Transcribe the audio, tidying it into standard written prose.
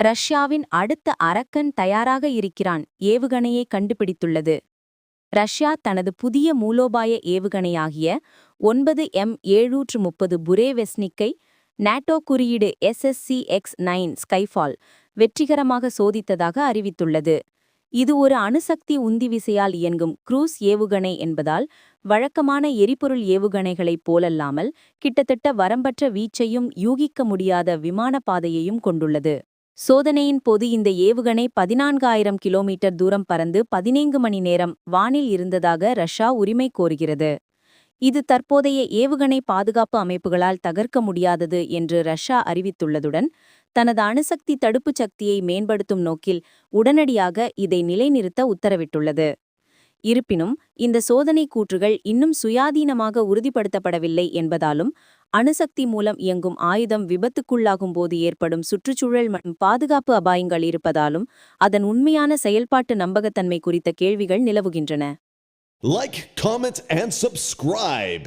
ரஷ்யாவின் அடுத்த அரக்கன் தயாராக இருக்கிறான் ஏவுகணையை கண்டுபிடித்துள்ளது. ரஷ்யா தனது புதிய மூலோபாய ஏவுகணையாகிய 9M730 புரேவெஸ்னிக்கை நாட்டோ குறியீடு SSC-X9 ஸ்கைஃபால் வெற்றிகரமாக சோதித்ததாக அறிவித்துள்ளது. இது ஒரு அணுசக்தி உந்திவிசையால் இயங்கும் குரூஸ் ஏவுகணை என்பதால் வழக்கமான எரிபொருள் ஏவுகணைகளைப் போலல்லாமல் கிட்டத்தட்ட வரம்பற்ற வீச்சையும் யூகிக்க முடியாத விமான பாதையையும் கொண்டுள்ளது. சோதனையின் போது இந்த ஏவுகணை 14,000 கிலோமீட்டர் தூரம் பறந்து 14 மணி நேரம் வானில் இருந்ததாக ரஷ்யா உரிமை கோருகிறது. இது தற்போதைய ஏவுகணை பாதுகாப்பு அமைப்புகளால் தகர்க்க முடியாதது என்று ரஷ்யா அறிவித்துள்ளதுடன் தனது அணுசக்தி தடுப்புச் சக்தியை மேம்படுத்தும் நோக்கில் உடனடியாக இதை நிலைநிறுத்த உத்தரவிட்டுள்ளது. இருப்பினும் இந்த சோதனை கூற்றுகள் இன்னும் சுயாதீனமாக உறுதிப்படுத்தப்படவில்லை என்பதாலும் அணுசக்தி மூலம் இயங்கும் ஆயுதம் விபத்துக்குள்ளாகும் போது ஏற்படும் சுற்றுச்சூழல் மற்றும் பாதுகாப்பு அபாயங்கள் இருப்பதாலும் அதன் உண்மையான செயல்பாட்டு நம்பகத்தன்மை குறித்த கேள்விகள் நிலவுகின்றன. Like, comment, and subscribe.